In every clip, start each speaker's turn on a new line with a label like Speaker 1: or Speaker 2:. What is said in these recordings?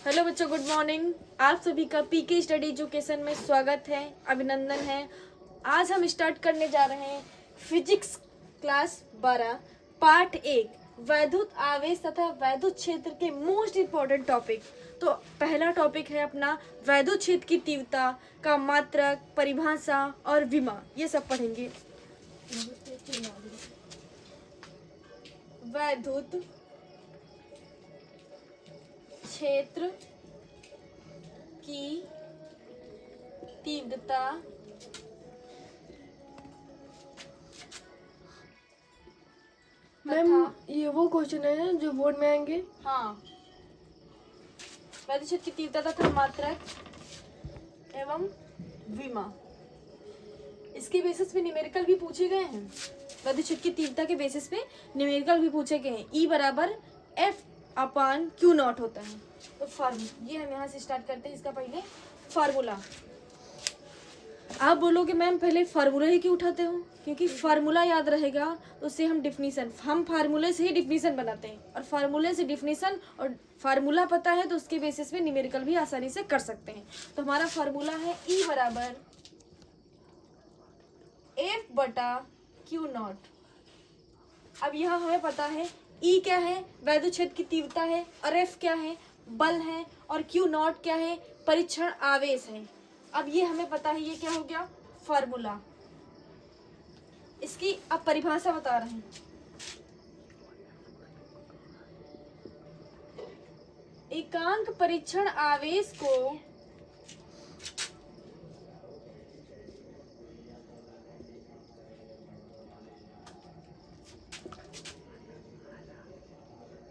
Speaker 1: Hello बच्चों, good morning. आप सभी का पीके स्टडी एजुकेशन में स्वागत है, अभिनंदन है। आज हम स्टार्ट करने जा रहे हैं फिजिक्स क्लास 12 पार्ट 1 वैद्युत आवेश तथा वैद्युत क्षेत्र के मोस्ट इम्पोर्टेंट टॉपिक। तो पहला टॉपिक है अपना वैद्युत क्षेत्र की तीव्रता का मात्रक, परिभाषा और विमा, ये सब पढ़ेंगे। वैद्युत क्षेत्र की तीव्रता
Speaker 2: मैम ये वो क्वेश्चन है जो बोर्ड में आएंगे।
Speaker 1: हाँ, वैद्युत क्षेत्र की तीव्रता तथा मात्रक एवं विमा, इसके बेसिस पे न्यूमेरिकल भी पूछे गए हैं। वैद्युत क्षेत्र की तीव्रता के बेसिस पे न्यूमेरिकल भी पूछे गए हैं। E बराबर F/Q0 होता है। तो ये हम यहाँ से स्टार्ट करते हैं। इसका पहले फार्मूला। आप बोलोगे मैम पहले फार्मूला ही क्यों उठाते हो? क्योंकि फार्मूला याद रहेगा तो उससे हम फार्मूले से ही डिफिनीशन बनाते हैं, और फार्मूले से डिफिनीशन और फार्मूला पता है तो उसके बेसिस पे न्यूमेरिकल भी आसानी से कर सकते हैं। तो हमारा फार्मूला है E बराबर F/Q0। अब यहाँ हमें पता है E क्या है, वैद्युत क्षेत्र की तीव्रता है, और F क्या है, बल है, और Q0 क्या है, परीक्षण आवेश है। अब ये हमें पता है, ये क्या हो गया, फार्मूला। इसकी अब परिभाषा बता रहे हैं। एकांक परीक्षण आवेश को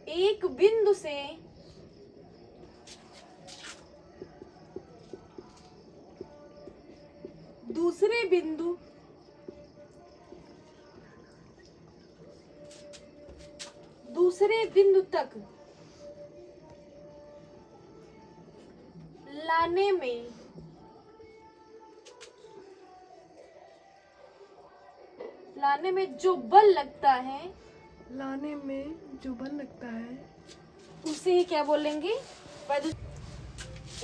Speaker 1: एक बिंदु से दूसरे बिंदु तक लाने में जो बल लगता है, उसे ही क्या बोलेंगे,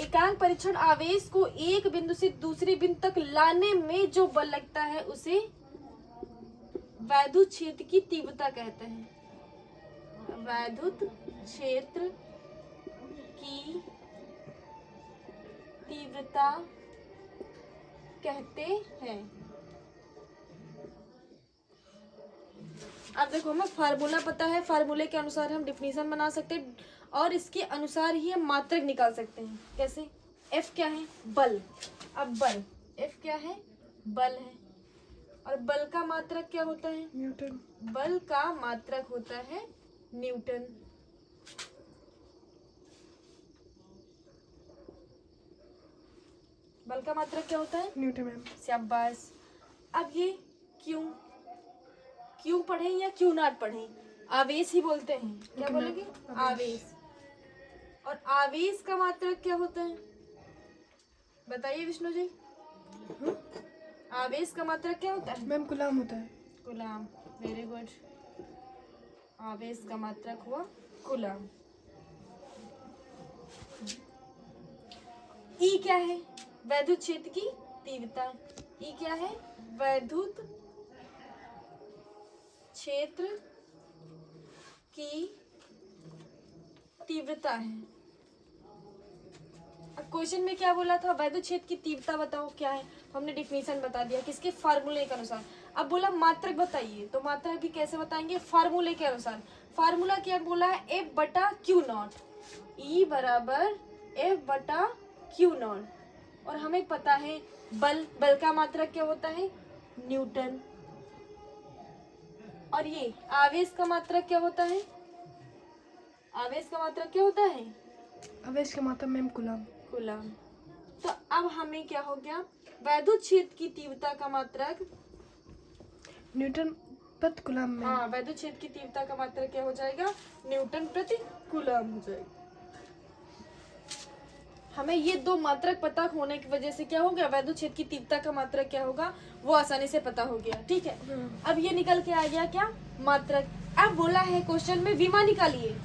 Speaker 1: एकांक परीक्षण आवेश को एक बिंदु से दूसरे बिंदु तक लाने में जो बल लगता है उसे वैद्युत क्षेत्र की तीव्रता कहते हैं। वैद्युत क्षेत्र की तीव्रता कहते हैं। अब देखो, हमें फार्मूला पता है, फार्मूले के अनुसार हम डिफिनीशन बना सकते हैं और इसके अनुसार ही हम मात्रक निकाल सकते हैं। कैसे? F क्या है, बल। अब बल F क्या है, बल है, और बल का मात्रक क्या होता है, न्यूटन। बल का मात्रक होता है न्यूटन। बल का मात्रक क्या होता है,
Speaker 2: न्यूटन मैम।
Speaker 1: शाबाश। अब ये क्यों पढ़े या Q0 पढ़े, आवेश ही बोलते हैं। क्या बोलेंगे, आवेश। और आवेश का मात्रक क्या होता है, बताइए विष्णु जी। आवेश का मात्रक क्या होता है
Speaker 2: मैम? कूलाम होता है।
Speaker 1: Coulomb, very good. आवेश का मात्रक हुआ कूलाम। ई क्या है, वैद्युत क्षेत्र की तीव्रता। ई क्या है, वैद्युत क्षेत्र की तीव्रता है। अब क्वेश्चन में क्या बोला था, वैद्युत क्षेत्र की तीव्रता बताओ क्या है, तो हमने डिफिनीशन बता दिया किसके, फार्मूले के अनुसार। अब बोला मात्रक बताइए, तो मात्रक भी कैसे बताएंगे, फार्मूले के अनुसार। फार्मूला क्या बोला है, F/Q0। E बराबर F/Q0। और हमें पता है बल का मात्रक क्या होता है, न्यूटन। और ये आवेश का मात्रक क्या होता है, आवेश का मात्रक क्या होता है,
Speaker 2: आवेश का मात्रक मैम कूलाम।
Speaker 1: तो अब हमें क्या हो गया, वैद्युत क्षेत्र की तीव्रता का मात्रक
Speaker 2: न्यूटन प्रति कूलाम में।
Speaker 1: हाँ, वैद्युत क्षेत्र की तीव्रता का मात्रक क्या हो जाएगा, न्यूटन प्रति कूलाम हो जाएगा। हमें ये दो मात्रक पता होने की वजह से क्या हो गया, वैद्युत क्षेत्र की तीव्रता का मात्रक क्या होगा वो आसानी से पता हो गया। ठीक है, अब ये निकल के आ गया क्या, मात्रक। अब बोला है क्वेश्चन में विमा निकालिए।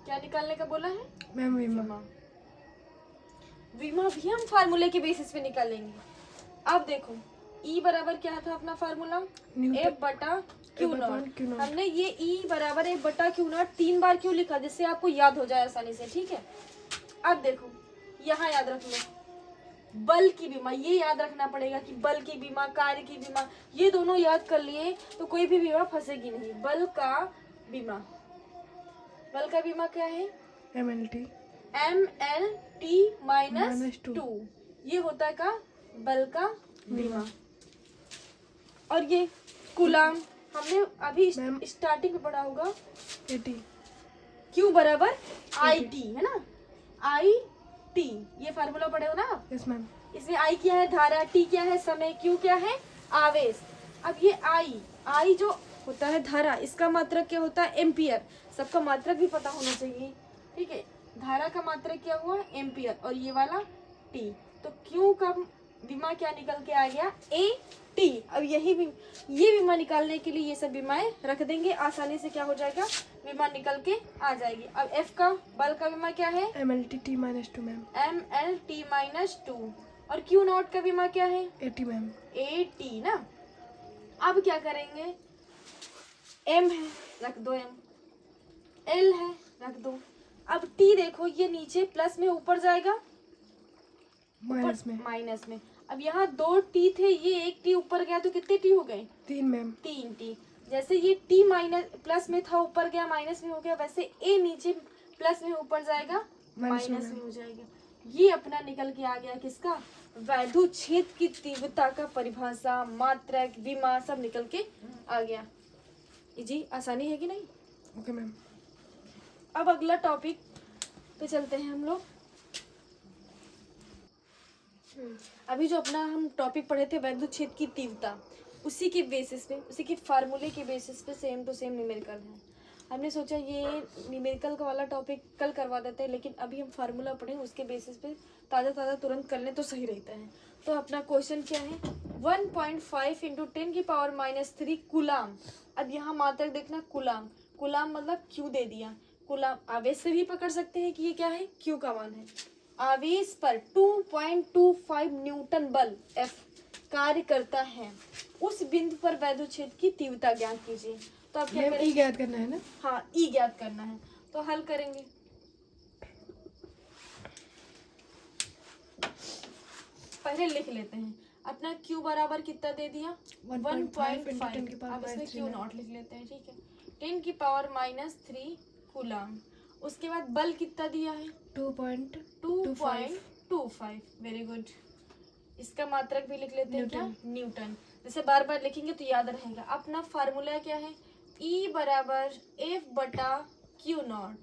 Speaker 1: क्या निकालने का बोला है?
Speaker 2: मैम विमा।
Speaker 1: विमा। विमा भी हम फार्मूले के बेसिस पे निकालेंगे। अब देखो E बराबर क्या था अपना फार्मूला?
Speaker 2: न्यूटन-
Speaker 1: F बटा क्यू
Speaker 2: F/Q
Speaker 1: नॉट।
Speaker 2: नॉट।
Speaker 1: हमने ये E बराबर F बटा क्यू नॉट 3 बार क्यों लिखा, जिससे आपको याद हो जाए आसानी से, ठीक है। अब देखो यहाँ याद रख लो बल की बीमा, ये याद रखना पड़ेगा कि बल की बीमा, कार्य की बीमा, ये दोनों याद कर लिए तो कोई भी बीमा फंसेगी नहीं। बल का बीमा, बल का बीमा क्या है?
Speaker 2: MLT
Speaker 1: MLT minus
Speaker 2: minus 2।
Speaker 1: 2, ये होता है का बल का बीमा। और ये कूलाम हमने अभी
Speaker 2: मैम।
Speaker 1: स्टार्टिंग में पढ़ा होगा,
Speaker 2: AT
Speaker 1: Q बराबर IT है ना, IT, ये फार्मूला पढ़े हो ना आप।
Speaker 2: Yes ma'am.
Speaker 1: इसमें I क्या है? धारा। T क्या है? समय। Q क्या है? आवेश। अब ये I जो होता है धारा, इसका मात्रक क्या होता है? एम्पियर। सबका मात्रक भी पता होना चाहिए, ठीक है। धारा का मात्रक क्या हुआ? एम्पियर। और ये वाला T, तो Q का विमा क्या निकल के आ गया? AT। अब यही ये विमा निकालने के लिए ये सब विमाएं रख देंगे, आसानी से क्या हो जाएगा? विमा निकल के आ जाएगी। अब F का बल का विमा क्या है?
Speaker 2: MLT T minus 2 ma'am.
Speaker 1: MLT minus 2। और Q नॉट का विमा क्या है?
Speaker 2: AT ma'am.
Speaker 1: AT ना। अब क्या करेंगे? M है, रख दो M। L है, रख दो। अब T देखो, ये नीचे प्लस में ऊपर जाएगा,
Speaker 2: माइनस में
Speaker 1: माइनस में। अब यहाँ 2 T थे, ये एक T ऊपर गया तो कितने T हो गए?
Speaker 2: 3 मैम।
Speaker 1: 3 T। जैसे ये T माइनस प्लस में था, ऊपर गया माइनस में हो गया, वैसे A नीचे प्लस में ऊपर जाएगा
Speaker 2: माइनस
Speaker 1: माइनस
Speaker 2: में
Speaker 1: में हो जाएगा। ये अपना निकल के आ गया किसका? वैद्युत क्षेत्र की तीव्रता का परिभाषा, मात्रक, विमा सब निकल के आ गया। जी आसानी है कि नहीं?
Speaker 2: Okay ma'am.
Speaker 1: अब अगला टॉपिक पे चलते हैं हम लोग। अभी जो अपना हम टॉपिक पढ़े थे वैद्युत क्षेत्र की तीव्रता, उसी के बेसिस पे, उसी के फार्मूले के बेसिस पे सेम टू सेम न्यूमेरिकल है। हमने सोचा ये न्यूमेरिकल का वाला टॉपिक कल करवा देते हैं, लेकिन अभी हम फार्मूला पढ़ें उसके बेसिस पे ताज़ा ताज़ा तुरंत कर लें तो सही रहता है। तो अपना क्वेश्चन क्या है? 1.5 इंटू 10 की पावर माइनस 3 कूलाम। अब यहाँ मात्रक देखना, कूलाम। कूलाम मतलब क्यू दे दिया। कूलाम आवेश से भी पकड़ सकते हैं कि ये क्या है? क्यू का मान है। आवेश पर 2.25 न्यूटन बल F कार्य करता है, उस बिंदु पर वैद्युत क्षेत्र की तीव्रता ज्ञात कीजिए। तो आप क्या
Speaker 2: मैम
Speaker 1: करेंगे?
Speaker 2: E ज्ञात करना है ना?
Speaker 1: हाँ, E ज्ञात करना है, तो हल करेंगे। पहले लिख लेते हैं अपना Q बराबर कितना दे दिया?
Speaker 2: 1.5 into 10 की
Speaker 1: 1.5।
Speaker 2: पावर
Speaker 1: अब इसमें
Speaker 2: माइनस 3
Speaker 1: Q नॉट लिख लेते हैं, ठीक है। 10 की पावर माइनस 3 कूलाम। उसके बाद बल कितना दिया है? 2.25। Very good. इसका मात्रक भी लिख लेते हैं, क्या? न्यूटन। जैसे बार बार लिखेंगे तो याद रहेगा। अपना फार्मूला क्या है? E बराबर F बटा क्यू नॉट।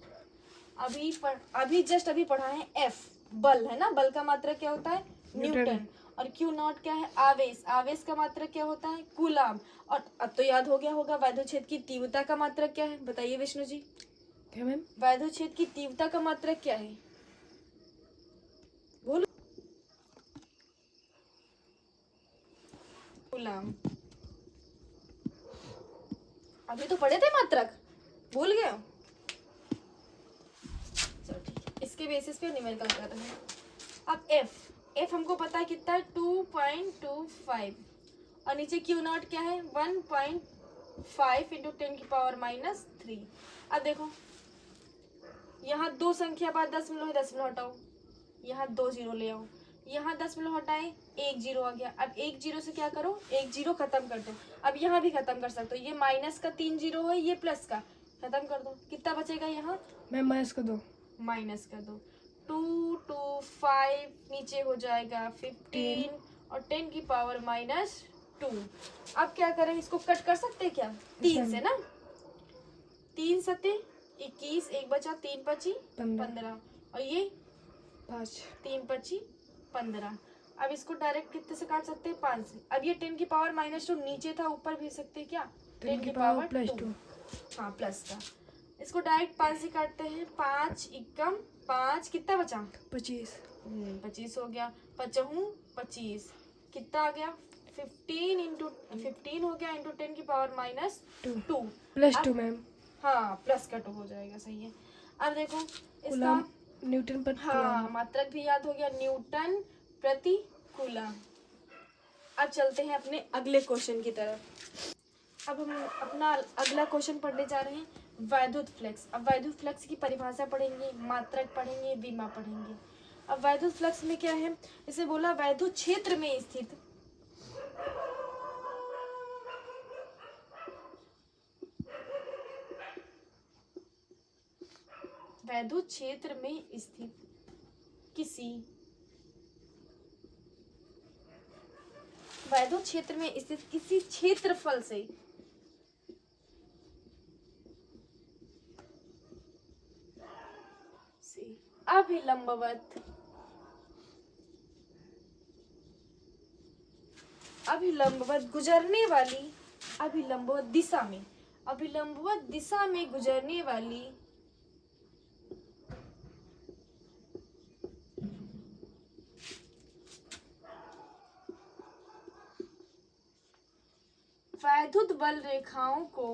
Speaker 1: अभी जस्ट अभी पढ़ा है F बल है ना, बल का मात्रक क्या होता है? न्यूटन। और क्यू नॉट क्या है? आवेश। आवेश का मात्रक क्या होता है? कूलाम। और अब तो याद हो गया होगा वैद्युत क्षेत्र की तीव्रता का मात्रक क्या है? बताइए विष्णु जी।
Speaker 2: क्या मैम?
Speaker 1: वैद्युत क्षेत्र की तीव्रता का मात्रक क्या है? बोलो। कूलाम। अभी तो पढ़े थे मात्रक, भूल गए हो? चलो ठीक है, इसके बेसिस पे न्यूमेरिकल कर रहे हैं। अब F हमको पता है कितना है? 2.25। और नीचे Q नॉट क्या है? 1.5 इंटू 10 की पावर माइनस 3। अब देखो यहाँ 2 संख्या बाद दशमलव है, दशमलव हटाओ, यहाँ 2 जीरो ले आओ, यहाँ दशमलव हटाए 1 जीरो आ गया। अब 1 जीरो से क्या करो? 1 जीरो खत्म कर दो। अब यहाँ भी खत्म कर सकते हो, ये माइनस का 3 जीरो है, ये प्लस का, खत्म कर दो। कितना बचेगा यहाँ?
Speaker 2: मैम माइनस कर दो।
Speaker 1: माइनस कर दो। 2 2 5 नीचे हो जाएगा 15 और 10 की पावर माइनस 2। अब क्या करें? इसको कट कर सकते हैं क्या? 3 से ना, 3 सते 21, एक बचा, 3 पची 15, और ये
Speaker 2: 5।
Speaker 1: 3 पची 15। अब इसको डायरेक्ट कितने से काट सकते हैं? 5 से। अब ये 10 की पावर माइनस 2 नीचे था, ऊपर भेज सकते हैं क्या?
Speaker 2: 10 की पावर प्लस 2।
Speaker 1: हाँ प्लस का। इसको डायरेक्ट 5 से काटते हैं, 5 एकम 5, कितना बचा?
Speaker 2: 25।
Speaker 1: 25 हो गया। 5 25 कितना आ गया? 15 इंटू 15 हो गया इंटू 10 की पावर माइनस 2
Speaker 2: प्लस 2 मैम।
Speaker 1: हाँ प्लस का 2 हो जाएगा, सही है। अब देखो इसका,
Speaker 2: कूलम न्यूटन पर
Speaker 1: हाँ मात्रक भी याद हो गया, न्यूटन प्रति कूलम। अब चलते हैं अपने अगले क्वेश्चन की तरफ। अब हम अपना अगला क्वेश्चन पढ़ने जा रहे हैं वैद्युत फ्लक्स। अब वैद्युत फ्लक्स की परिभाषा पढ़ेंगे, मात्रक पढ़ेंगे, विमा पढ़ेंगे। अब वैद्युत फ्लक्स में क्या है, इसे बोला वैद्युत क्षेत्र में स्थित वैद्युत क्षेत्र में स्थित किसी वैद्युत क्षेत्र में स्थित किसी क्षेत्रफल से अभिलंबवत गुजरने वाली अभिलंबवत दिशा में गुजरने वाली वैद्युत बल रेखाओं को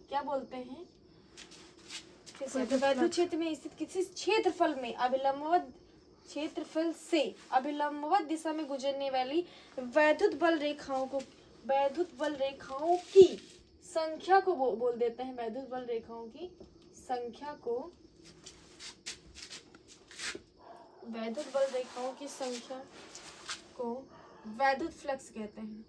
Speaker 1: क्या बोलते हैं? वैद्युत क्षेत्र में स्थित किसी क्षेत्रफल में अभिलंबवत दिशा में गुजरने वाली वैद्युत बल रेखाओं की संख्या को बोल देते हैं। वैद्युत बल रेखाओं की संख्या को वैद्युत फ्लक्स कहते हैं।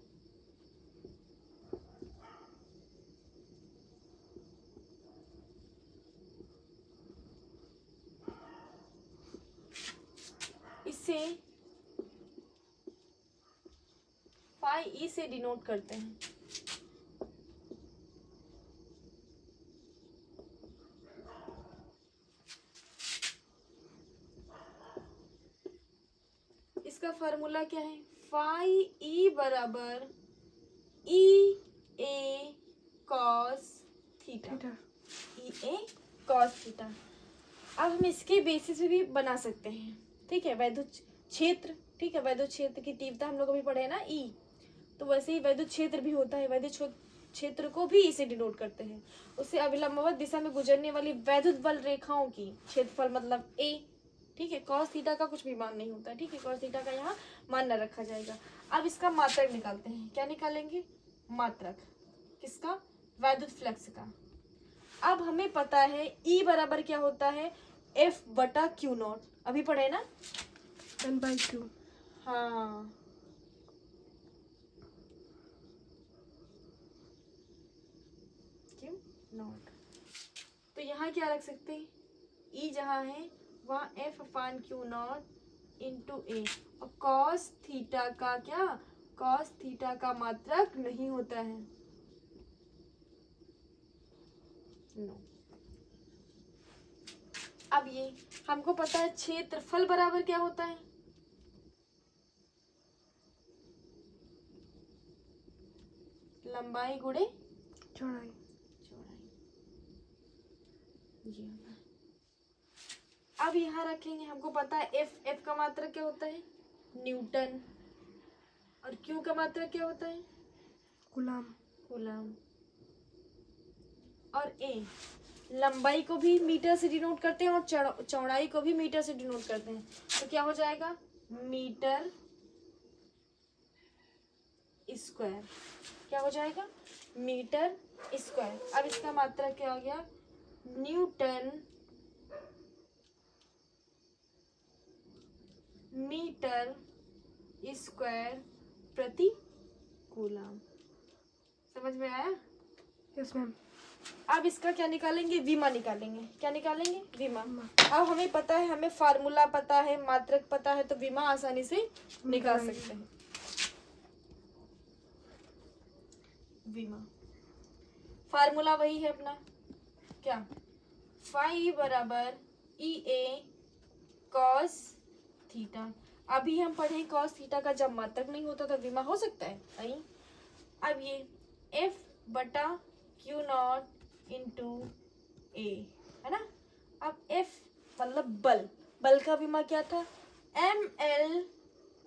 Speaker 1: इसे फाई ई से डिनोट करते हैं। इसका फार्मूला क्या है? फाई ई बराबर ई ए कॉस थीटा। ई ए कॉस थीटा। अब हम इसके बेसिस पे भी बना सकते हैं, ठीक है। वैद्युत क्षेत्र, ठीक है, वैद्युत क्षेत्र की तीव्रता हम लोग अभी पढ़े हैं ना ई, तो वैसे ही वैद्युत क्षेत्र भी होता है। वैद्युत क्षेत्र को भी इसे डिनोट करते हैं। उससे अभिलंबवत दिशा में गुजरने वाली वैद्युत बल रेखाओं की क्षेत्रफल मतलब ए, ठीक है। कॉस थीटा का कुछ भी मान नहीं होता, ठीक है। कॉस थीटा का यहाँ मान न रखा जाएगा। अब इसका मात्रक निकालते हैं। क्या निकालेंगे? मात्रक किसका? वैद्युत फ्लक्स का। अब हमें पता है ई बराबर क्या होता है? एफ बटा क्यू नॉट। अभी पढ़े ना?
Speaker 2: N/Q।
Speaker 1: हाँ, क्यू नॉट। तो यहाँ क्या रख सकते हैं? ई जहाँ है वहाँ F upon Q naught into A. और कॉस थीटा का क्या? कॉस थीटा का मात्रक नहीं होता है, नो। अब ये हमको पता है क्षेत्रफल बराबर क्या होता है? लंबाई गुणे
Speaker 2: चौड़ाई।
Speaker 1: ये होता है। अब यहाँ रखेंगे, हमको पता है एफ का मात्रक क्या होता है? न्यूटन। और क्यू का मात्रक क्या होता है? कूलम। और ए लंबाई को भी मीटर से डिनोट करते हैं और चौड़ाई को भी मीटर से डिनोट करते हैं। तो क्या हो जाएगा? Metre square. क्या हो जाएगा? Metre square. अब इसका मात्रक क्या हो गया? न्यूटन मीटर स्क्वायर प्रति कूलम। समझ में आया?
Speaker 2: Yes ma'am.
Speaker 1: अब इसका क्या निकालेंगे? विमा निकालेंगे। क्या निकालेंगे? विमा। अब हमें पता है, हमें फार्मूला पता है, मात्रक पता है, तो विमा आसानी से निकाल सकते हैं। विमा फार्मूला वही है अपना, क्या? फाई बराबर ई ए कॉस थीटा। अभी हम पढ़े कॉस थीटा का जब मात्रक नहीं होता तो विमा हो सकता है नहीं। अब ये एफ बटा क्यू नॉट इंटू ए है ना। अब एफ मतलब बल का विमा क्या था? एम एल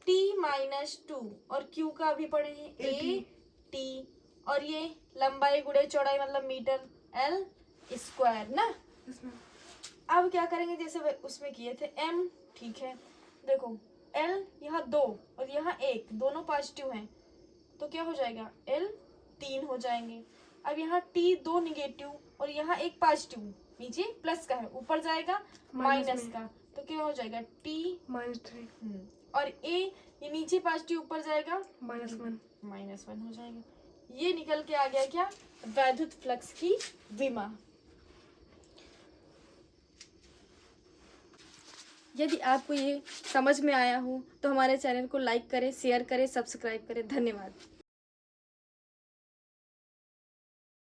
Speaker 1: टी -2 और Q का अभी पढ़े हैं
Speaker 2: AT.
Speaker 1: AT और ये लंबाई गुणे चौड़ाई मतलब मीटर L स्क्वायर ना।
Speaker 2: Yes, ma'am.
Speaker 1: अब क्या करेंगे जैसे उसमें किए थे M, ठीक है। देखो L यहाँ 2 और यहाँ 1, दोनों पॉजिटिव हैं तो क्या हो जाएगा L 3 हो जाएंगे। अब यहाँ T 2 निगेटिव और यहाँ एक पॉजिटिव, नीचे प्लस का है, ऊपर जाएगा माइनस
Speaker 2: में.
Speaker 1: का, तो क्या हो जाएगा T
Speaker 2: -3.
Speaker 1: और A ये नीचे पॉजिटिव ऊपर जाएगा
Speaker 2: -1.
Speaker 1: -1 हो जाएगा। ये निकल के आ गया क्या, वैद्युत फ्लक्स की विमा। यदि आपको ये समझ में आया हो तो हमारे चैनल को लाइक करें, शेयर करें, सब्सक्राइब करें। धन्यवाद।